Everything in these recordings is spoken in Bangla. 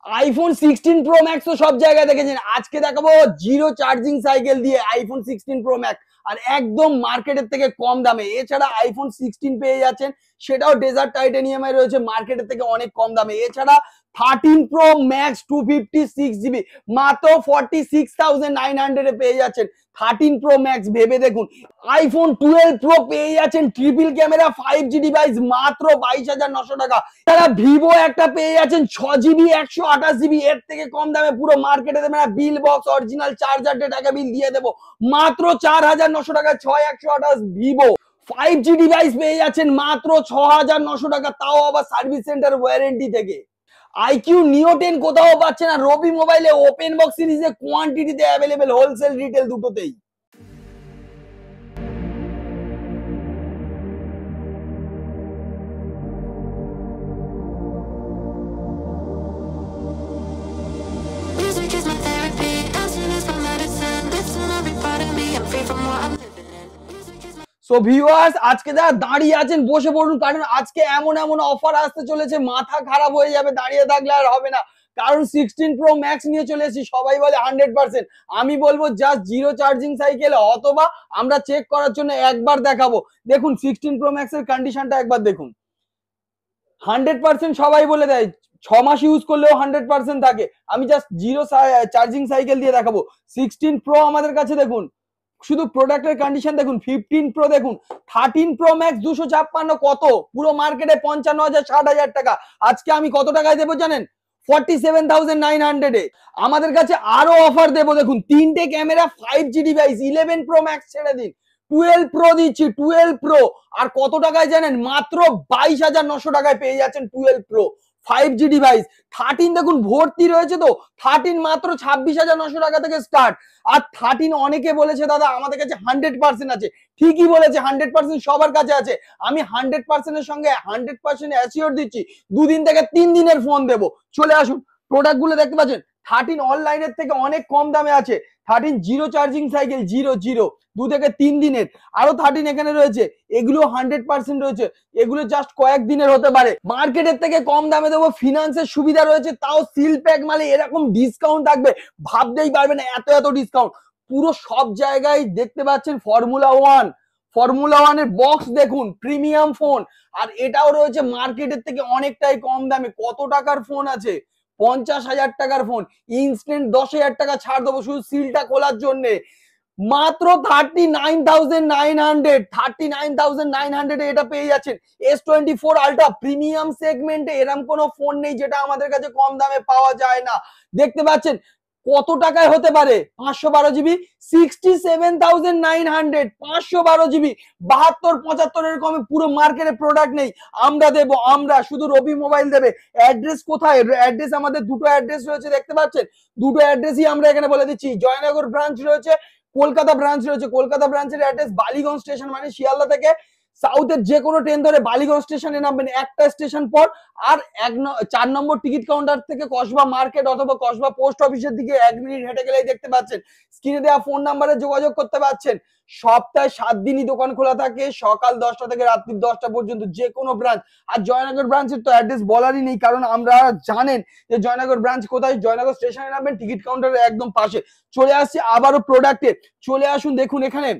iPhone 16 Pro Max তো সব জায়গায় দেখেছেন, আজকে দেখাবো জিরো চার্জিং সাইকেল দিয়ে iPhone 16 Pro Max আর একদম মার্কেটের থেকে কম দামে। এছাড়া iPhone 16 পেয়ে যাচ্ছেন, সেটাও ডেজার্ট টাইটেনিয়ামে রয়েছে, মার্কেটের থেকে অনেক কম দামে। এছাড়া 13 Pro Max 256 GB মাত্র 46,900 এ পেয়ে যাচ্ছেন। 13 Pro Max ভেবে দেখুন। iPhone 12 Pro পেয়ে যাচ্ছেন ট্রিপল ক্যামেরা 5G ডিভাইস মাত্র 22,900 টাকা। তারা ভিভো একটা পেয়ে যাচ্ছেন 6GB 128GB, এর থেকে কম দামে পুরো মার্কেটে দেবে না। বিল বক্স অরিজিনাল চার্জার টাকা বিল দিয়ে দেবো মাত্র 4,900 টাকা। 6128 ভিভো 5G ডিভাইস পেয়ে যাচ্ছেন মাত্র 6,900 টাকা, তাও আবার সার্ভিস সেন্টার ওয়ারেন্টি থেকে। IQ Neo 10 কোথাও পাচ্ছে না, রবি মোবাইলে ওপেন বক্স সিরিজে কোয়ান্টিটিতে অ্যাভেলেবেল, হোলসেল রিটেল দুটোতেই। সো ভিউয়ার্স, আজকে যারা দাঁড়িয়ে আছেন বসে পড়ুন, কারণ আজকে এমন এমন অফার আসতে চলেছে মাথা খারাপ হয়ে যাবে, দাঁড়িয়ে থাকলে আর হবে না। কারণ 16 Pro Max নিয়ে চলে এসেছি, সবাই বলে 100%, আমি বলবো জাস্ট জিরো চার্জিং সাইকেল, অথবা আমরা চেক করার জন্য একবার দেখাবো। দেখুন 16 Pro Max এর কন্ডিশনটা একবার দেখুন। 100% সবাই বলে দেয়, 6 মাস ইউজ করলেও 100% থাকে। আমি জাস্ট জিরো চার্জিং সাইকেল দিয়ে দেখাবো। 16 Pro আমাদের কাছে দেখুন, শুধু প্রোডাক্টের কন্ডিশন দেখুন। 15 Pro দেখুন, 13 Pro Max 256 কত, পুরো মার্কেটে 55,000 60,000 টাকা। আজকে আমি কত টাকায় দেবো জানেন? 47,900 এ। আমাদের কাছে আরো অফার দেবো, দেখুন তিনটে camera 5G device, 11 Pro Max ছেড়ে দিন, 12 Pro দিচ্ছি, 12 Pro আর কত টাকায় জানেন? মাত্র 22,900 টাকায় পেয়ে যাচ্ছেন 12 Pro 5G ডিভাইস। 13 দেখুন ভর্তি রয়েছে তো, 13 মাত্র 26,900 টাকা থেকে স্টার্ট। আর 13 অনেকে বলেছে দাদা আমাদের কাছে 100% আছে, ঠিকই বলেছে, 100% সবার কাছে আছে। আমি 100% এর সঙ্গে 100% অ্যাসিওর দিচ্ছি, 2 দিন থেকে 3 দিনের ফোন দেবো। চলে আসুন, প্রোডাক্ট গুলো দেখতে পাচ্ছেন। 13 অনলাইনের থেকে অনেক কম দামে আছে। 13 জিরো চার্জিং সাইকেল, জিরো 2 থেকে 3 দিনের। আরো 13 এখানে রয়েছে, এগুলো 100% রয়েছে, এগুলো জাস্ট কয়েকদিনের হতে পারে। মার্কেটের থেকে কম দামে দেবো, ফিনান্সের সুবিধা রয়েছে, তাও সিল প্যাক মালে এরকম ডিসকাউন্ট থাকবে ভাবতেই পারবে না, এত এত ডিসকাউন্ট। পুরো সব জায়গায় দেখতে পাচ্ছেন ফর্মুলা 1 এর বক্স দেখুন, প্রিমিয়াম ফোন। আর এটাও রয়েছে মার্কেটের থেকে অনেকটাই কম দামে। কত টাকার ফোন আছে? 50,000 টাকার ফোন, ইনস্ট্যান্ট 10,000 টাকা ছাড় দেবো শুধু সিলটা খোলার জন্য। মাত্র 39,900 এটা পেয়ে যাচ্ছেন। S24 আলট্রা প্রিমিয়াম সেগমেন্টে এরকম কোনো ফোন নেই যেটা আমাদের কাছে কম দামে পাওয়া যায় না। দেখতে পাচ্ছেন কত টাকায় হতে পারে? 512GB 67,900, 512GB 72-75 এর কমে পুরো মার্কেটে প্রোডাক্ট নেই। আমরা দেবো, আমরা শুধু রবি মোবাইল দেবে। অ্যাড্রেস কোথায়? অ্যাড্রেস আমাদের দুটো অ্যাড্রেস রয়েছে, দেখতে পাচ্ছেন, দুটো অ্যাড্রেসই আমরা এখানে বলে দিচ্ছি। জয়নগর ব্রাঞ্চ রয়েছে, কলকাতা ব্রাঞ্চ রয়েছে। কলকাতা ব্রাঞ্চের অ্যাড্রেস বালিগঞ্জ স্টেশন, মানে শিয়ালদা থেকে সাউথের যে কোনো ট্রেন ধরে বালিগঞ্জ স্টেশনে নামবেন, একটা স্টেশন পর। আর 4 নম্বর টিকিট কাউন্টার থেকে কসবা মার্কেট অথবা কসবা পোস্ট অফিসের দিকে 1 মিনিট হেঁটে গেলেই দেখতে পাচ্ছেন। স্ক্রিনে দেওয়া ফোন নাম্বারে যোগাযোগ করতে পারছেন। সপ্তাহে 7 দিনই দোকান খোলা থাকে, সকাল 10টা থেকে রাত্রি 10টা পর্যন্ত, যে কোনো ব্রাঞ্চ। আর জয়নগর ব্রাঞ্চের তো অ্যাড্রেস বলারই নেই, কারণ আমরা জানেন যে জয়নগর ব্রাঞ্চ কোথায়। জয়নগর স্টেশনে নামবেন, টিকিট কাউন্টারের একদম পাশে। চলে আসছি আবারও প্রোডাক্টে, চলে আসুন। দেখুন এখানে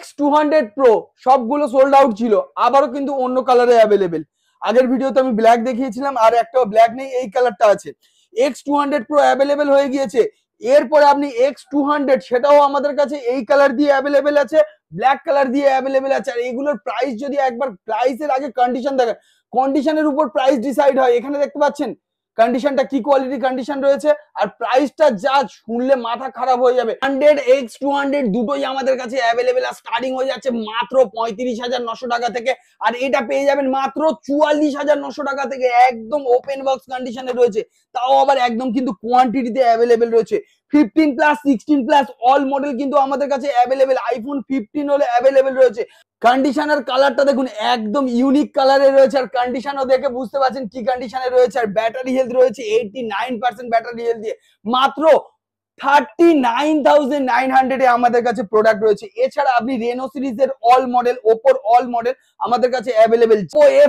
X200 Pro সবগুলো সোল্ড আউট ছিল, আবারও কিন্তু অন্য কালারে অ্যাভেলেবেল। আগের ভিডিওতে আমি ব্ল্যাক দেখিয়েছিলাম, আর একটাও ব্ল্যাক নেই, এই কালারটা আছে। X200 Pro অ্যাভেলেবেল হয়ে গিয়েছে। এরপরে আপনি X200, সেটাও আমাদের কাছে এই কালার দিয়ে অ্যাভেলেবেল আছে, ব্ল্যাক কালার দিয়ে অ্যাভেলেবেল আছে। আর এগুলোর প্রাইস যদি একবার প্রাইসের আগে কন্ডিশন দেখেন, কন্ডিশনের উপর প্রাইস ডিসাইড হয়। এখানে দেখতে পাচ্ছেন কন্ডিশনটা কি কোয়ালিটি কন্ডিশন রয়েছে, আর প্রাইসটা যা শুনলে মাথা খারাপ হয়ে যাবে। 100 X200 দুটোই আমাদের কাছে অ্যাভেলেবেল, আর স্টার্টিং হয়ে যাচ্ছে মাত্র 35,900 টাকা থেকে। আর এটা পেয়ে যাবেন মাত্র 44,900 টাকা থেকে, একদম ওপেন বক্স কন্ডিশনে রয়েছে, তাও আবার একদম কিন্তু কোয়ান্টিটিতে অ্যাভেলেবেল রয়েছে। 15+, 16+ অল মডেল কিন্তু আমাদের কাছে অ্যাভেলেবেল। iPhone 15 হলে অ্যাভেলেবেল রয়েছে। কন্ডিশনার কালারটা দেখুন, একদম ইউনিক কালারে রয়েছে, আর কন্ডিশনও দেখে বুঝতে পারছেন কি কন্ডিশনে রয়েছে। আর ব্যাটারি হেলথ রয়েছে 89% ব্যাটারি হেলথ দিয়ে, মাত্র 39,900 এ আমাদের কাছে প্রোডাক্ট রয়েছে। এছাড়া আপনি রেনো সিরিজের অল মডেল, ওপোর অল মডেল আমাদের কাছে অ্যাভেলেবেল।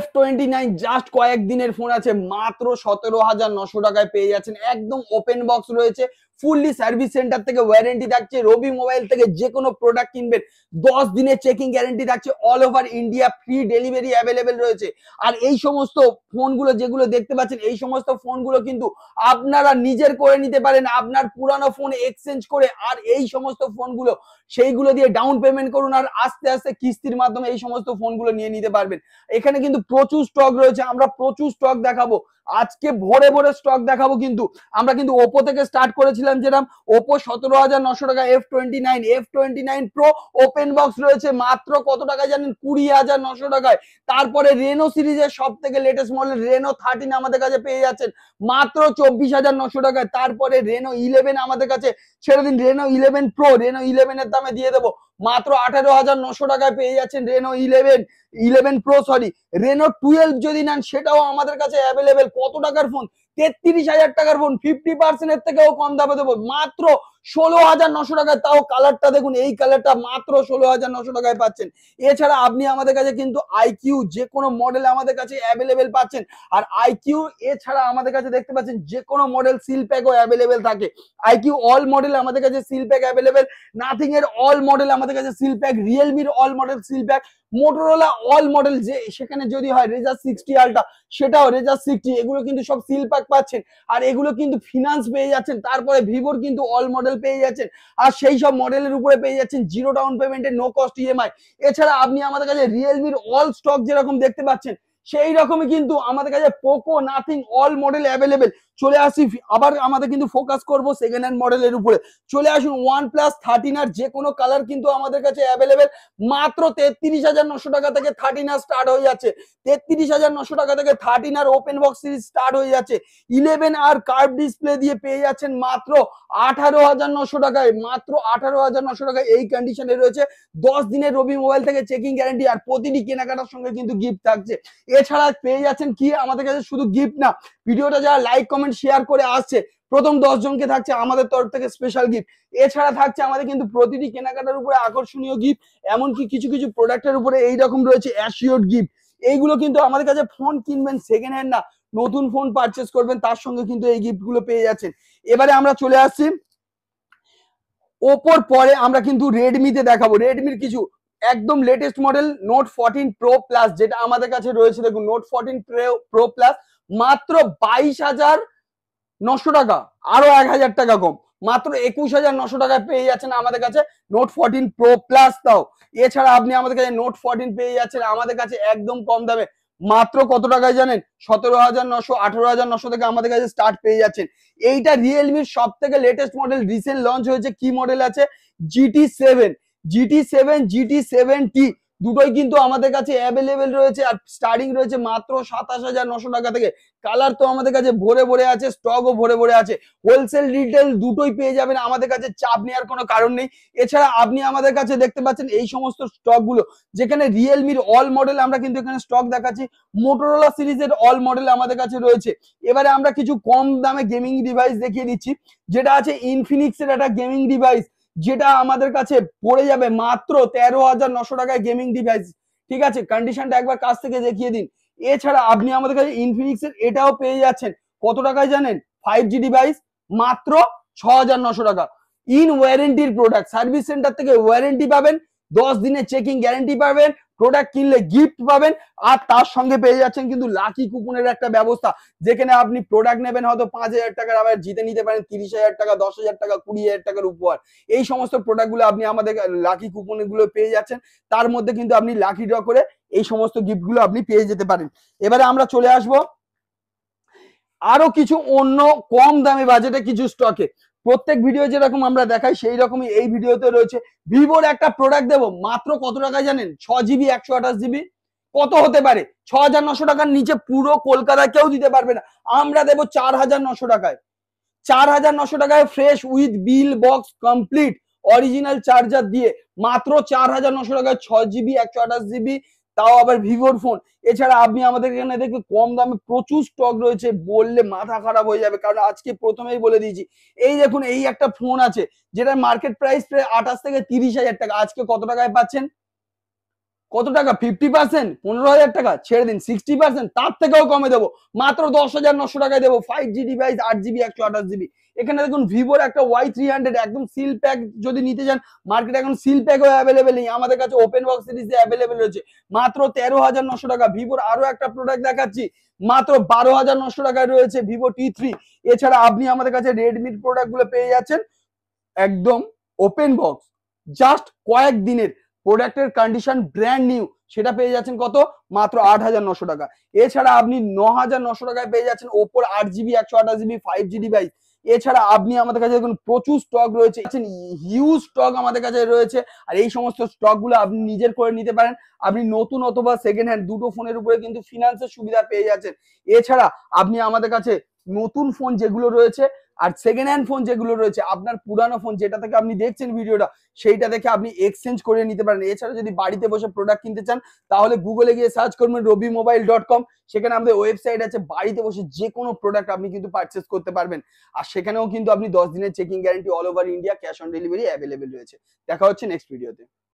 F29 জাস্ট কয়েকদিনের ফোন আছে, মাত্র 17,900 টাকায় পেয়ে যাচ্ছেন। একদম ওপেন বক্স রয়েছে, ফুললি সার্ভিস সেন্টার থেকে ওয়ারেন্টি থাকছে। রবি মোবাইল থেকে যে কোনো প্রোডাক্ট কিনবেন 10 দিনের চেকিং গ্যারেন্টি থাকছে। All over India free delivery available রয়েছে। আর এই সমস্ত ফোনগুলো যেগুলো দেখতে পাচ্ছেন, এই সমস্ত ফোনগুলো কিন্তু আপনারা নিজের করে নিতে পারেন, আপনার পুরানো ফোন এক্সচেঞ্জ করে। আর এই সমস্ত ফোনগুলো সেইগুলো দিয়ে ডাউন পেমেন্ট করুন, আর আস্তে আস্তে কিস্তির মাধ্যমে এই সমস্ত ফোনগুলো নিয়ে নিতে পারবেন। এখানে কিন্তু প্রচুর স্টক রয়েছে, আমরা প্রচুর স্টক দেখাবো আজকে, ভরে ভরে স্টক দেখাবো। কিন্তু আমরা কিন্তু ওপো থেকে স্টার্ট করেছিলাম, যেরকম ওপো 17,900 টাকা F29 প্রো ওপেন বক্স রয়েছে মাত্র কত টাকায় জানেন? 20,900 টাকায়। তারপরে রেনো সিরিজের সব থেকে লেটেস্ট মডেল রেনো 13 আমাদের কাছে পেয়ে যাচ্ছেন মাত্র 24,900 টাকায়। তারপরে রেনো 11 আমাদের কাছে ছেড়ে দিন, রেনো 11 প্রো, রেনো 11 এর দামে দিয়ে দেবো মাত্র 18,900 টাকায় পেয়ে যাচ্ছেন রেনো 11 প্রো সরি। রেনো 12 যদি নেন সেটাও আমাদের কাছে অ্যাভেলেবেল। কত টাকার ফোন? 33,000 টাকার ফোন, 50% এর থেকেও কম দামে দেবো মাত্র 16,900 টাকায়। তাও কালারটা দেখুন, এই কালারটা মাত্র 16,900 টাকায় পাচ্ছেন। এছাড়া আপনি আমাদের কাছে কিন্তু আইকিউ যে কোনো মডেল আমাদের কাছে অ্যাভেলেবেল পাচ্ছেন। আর আইকিউ এছাড়া আমাদের কাছে দেখতে পাচ্ছেন যে কোনো মডেল সিল প্যাকও অ্যাভেলেবেল থাকে। আইকিউ অল মডেল আমাদের কাছে সিল প্যাক অ্যাভেলেবেল, নাথিং এর অল মডেল আমাদের কাছে সিল প্যাক, রিয়েলমির all model seal pack, Motorola all model, যে সেখানে যদি হয় রেজা 60 আলট্রা সেটাও রেজা 60, এগুলো কিন্তু সব সিল প্যাক পাচ্ছেন। আর এগুলো কিন্তু ফিনান্স পেয়ে যাচ্ছেন। তারপরে ভিভোর কিন্তু অল মডেল পেয়ে যাচ্ছেন, আর সেই সব মডেলের উপরে পেয়ে যাচ্ছেন জিরো ডাউন পেমেন্টে নো কস্ট ইএমআই। এছাড়া আপনি আমাদের কাছে রিয়েলমির অল স্টক যেরকম দেখতে পাচ্ছেন সেই রকমই কিন্তু আমাদের কাছে Poco, nothing all model available. চলে আসি আবার আমাদের কিন্তু ফোকাস করব সেকেন্ড হ্যান্ড মডেলের উপরে। চলে আসুন OnePlus 13 আর যে কোনো কালার কিন্তু আমাদের কাছে অ্যাভেলেবেল মাত্র 33,900 টাকা থেকে 13 আর স্টার্ট হয়ে যাচ্ছে। 33,900 টাকা থেকে 13 আর ওপেন বক্স সিরিজ স্টার্ট হয়ে যাচ্ছে। 11 আর কার্ভ ডিসপ্লে দিয়ে পেয়ে যাচ্ছেন মাত্র 18,900 টাকায়, মাত্র 18,900 টাকায়। এই কন্ডিশনে রয়েছে, 10 দিনের রবি মোবাইল থেকে চেকিং গ্যারান্টি, আর প্রতিটি কেনাকাটার সঙ্গে কিন্তু গিফট থাকছে। এছাড়া পেয়ে যাচ্ছেন কি আমাদের কাছে শুধু গিফট না, ভিডিওটা যারা লাইক কমেন্ট শেয়ার করে আসছে প্রথম 10 জনকে থাকছে আমাদের তরফ থেকে স্পেশাল গিফট। এছাড়া থাকছে আমাদের কিন্তু প্রতিটি কেনাকাটার উপরে আকর্ষণীয় গিফট, এমনকি কিছু কিছু প্রোডাক্টের উপরে এইরকম রয়েছে অ্যাসিওর্ড গিফট। এইগুলো কিন্তু আমাদের কাছে ফোন কিনবেন সেকেন্ড হ্যান্ড না, নতুন ফোন পারচেস করবেন তার সঙ্গে কিন্তু এই গিফট গুলো পেয়ে যাচ্ছেন। এবারে আমরা চলে আসছি ওপোর পরে, আমরা কিন্তু রেডমিতে দেখাবো। রেডমির কিছু একদম latest model note 14 pro plus যেটা আমাদের কাছে রয়েছে। দেখুন নোট 14 প্রো প্লাস মাত্র 22,900 টাকা, আরো 1,000 টাকা কম, মাত্র 21,900 টাকায় পেয়ে যাচ্ছেন আমাদের কাছে নোট 14 প্রো প্লাস। তাও এছাড়া আপনি আমাদের কাছে নোট 14 পেয়ে যাচ্ছেন আমাদের কাছে একদম কম দামে, মাত্র কত টাকায় জানেন? 17,900, 18,900 থেকে আমাদের কাছে স্টার্ট পেয়ে যাচ্ছেন। এইটা রিয়েলমির সব থেকে লেটেস্ট মডেল, রিসেন্ট লঞ্চ হয়েছে। কি মডেল আছে? GT7 দুটোই কিন্তু আমাদের কাছে অ্যাভেলেবেল রয়েছে, আর স্টার্টিং রয়েছে মাত্র 27,900 টাকা থেকে। কালার তো আমাদের কাছে ভরে ভরে আছে, স্টকও ভরে ভরে আছে। হোলসেল রিটেল দুটোই পেয়ে যাবেন আমাদের কাছে, চাপ নেওয়ার কোনো কারণ নেই। এছাড়া আপনি আমাদের কাছে দেখতে পাচ্ছেন এই সমস্ত স্টক গুলো, যেখানে রিয়েলমির অল মডেল আমরা কিন্তু এখানে স্টক দেখাচ্ছি, মোটরোলা সিরিজের অল মডেল আমাদের কাছে রয়েছে। এবারে আমরা কিছু কম দামে গেমিং ডিভাইস দেখিয়ে দিচ্ছি, যেটা আছে ইনফিনিক্স এর একটা গেমিং ডিভাইস, যেটা আমাদের কাছে পড়ে যাবে মাত্র 13,900 টাকায় গেমিং ডিভাইস। ঠিক আছে, কন্ডিশনটা একবার কাছ থেকে দেখিয়ে দিন। এছাড়া আপনি আমাদের কাছে ইনফিনিক্স এর এটাও পেয়ে যাচ্ছেন কত টাকায় জানেন? 5G ডিভাইস মাত্র 6,900 টাকা। ইন ওয়ারেন্টির প্রোডাক্ট, সার্ভিস সেন্টার থেকে ওয়ারেন্টি পাবেন, 10 দিনের চেকিং গ্যারান্টি পাবেন, প্রোডাক্ট কিনলে গিফট পাবেন, আর তার সঙ্গে পেয়ে যাচ্ছেন কিন্তু লাকি কুপনের একটা ব্যবস্থা, যেখানে আপনি প্রোডাক্ট নেবেন হয়তো 5,000 টাকার, আবার জিতে নিতে পারেন 30,000 টাকা, 10,000 টাকা, 20,000 টাকার উপহার। এই সমস্ত প্রোডাক্ট গুলো আপনি আমাদের লাকি কুপন গুলো পেয়ে যাচ্ছেন, তার মধ্যে কিন্তু আপনি লাকি ড্র করে এই সমস্ত গিফট গুলো আপনি পেয়ে যেতে পারেন। এবারে আমরা চলে আসবো আরো কিছু অন্য কম দামে বাজেটে কিছু স্টকে। প্রত্যেক ভিডিও যেরকম আমরা দেখাই সেই রকমই এই ভিডিওতে রয়েছে। ভিভোর একটা প্রোডাক্ট দেবো মাত্র কত টাকায় জানেন? 6GB 128GB। কত হতে পারে? 6,900 টাকার নিচে পুরো কলকাতা কেউ দিতে পারবে না, আমরা দেবো 4,900 টাকায়। 4,900 টাকায় fresh with bill box complete original charger দিয়ে মাত্র 4,900 টাকায় 6GB 128GB তাও আবার ভিভোর ফোন। এছাড়া আপনি আমাদের এখানে দেখে কম দামে প্রচুর স্টক রয়েছে, বললে মাথা খারাপ হয়ে যাবে, কারণ আজকে প্রথমেই বলে দিয়েছি। এই দেখুন, এই একটা ফোন আছে যেটার মার্কেট প্রাইস প্রায় 28 থেকে 30 হাজার টাকা, আজকে কত টাকায় পাচ্ছেন? কত টাকা? 50%, 15 হাজার টাকা ছেড়ে দিন, 60%, তার থেকেও কমে দেবো, মাত্র 10,900 টাকায় দেবো। 5G device, 8GB 128GB। এখানে দেখুন ভিভোর একটা Y300 একদম সিল প্যাক যদি নিতে চান, মার্কেটে এখন সিল প্যাকও অ্যাভেলেবেল নেই, আমাদের কাছে ওপেন বক্স সিরিজে অ্যাভেলেবেল রয়েছে মাত্র 13,900 টাকা। ভিভোর আরো একটা প্রোডাক্ট দেখাচ্ছি, মাত্র 12,900 টাকায় রয়েছে ভিভো T3। এছাড়া আপনি আমাদের কাছে রেডমির প্রোডাক্ট গুলো পেয়ে যাচ্ছেন একদম ওপেন বক্স, জাস্ট কয়েক দিনের প্রোডাক্টের কন্ডিশন ব্র্যান্ড নিউ, সেটা পেয়ে যাচ্ছেন কত? মাত্র 8,900 টাকা। এছাড়া আপনি 9,900 টাকায় পেয়ে যাচ্ছেন ওপোর 8GB 128GB 5G ডিভাইস। এছাড়া আপনি আমাদের কাছে দেখুন প্রচুর স্টক রয়েছে, হিউজ স্টক আমাদের কাছে রয়েছে, আর এই সমস্ত স্টক গুলো আপনি নিজের করে নিতে পারেন। আপনি নতুন অথবা সেকেন্ড হ্যান্ড দুটো ফোনের উপরে কিন্তু ফিনান্সের সুবিধা পেয়ে যাচ্ছেন। এছাড়া আপনি আমাদের কাছে নতুন ফোন যেগুলো রয়েছে আর সেকেন্ড হ্যান্ড ফোন যেগুলো রয়েছে, আপনার পুরানো ফোন যেটা থেকে আপনি দেখছেন ভিডিওটা, সেইটা দেখে আপনি এক্সচেঞ্জ করে নিতে পারেন। এছাড়া যদি বাড়িতে বসে প্রোডাক্ট কিনতে চান, তাহলে গুগলে গিয়ে সার্চ করবেন robimobile.com, সেখানে আমাদের ওয়েবসাইট আছে, বাড়িতে বসে যে কোনো প্রোডাক্ট আপনি কিন্তু পারচেস করতে পারবেন। আর সেখানেও কিন্তু আপনি 10 দিনের checking guarantee, all over India, cash on delivery available রয়েছে। দেখা হচ্ছে নেক্সট ভিডিওতে।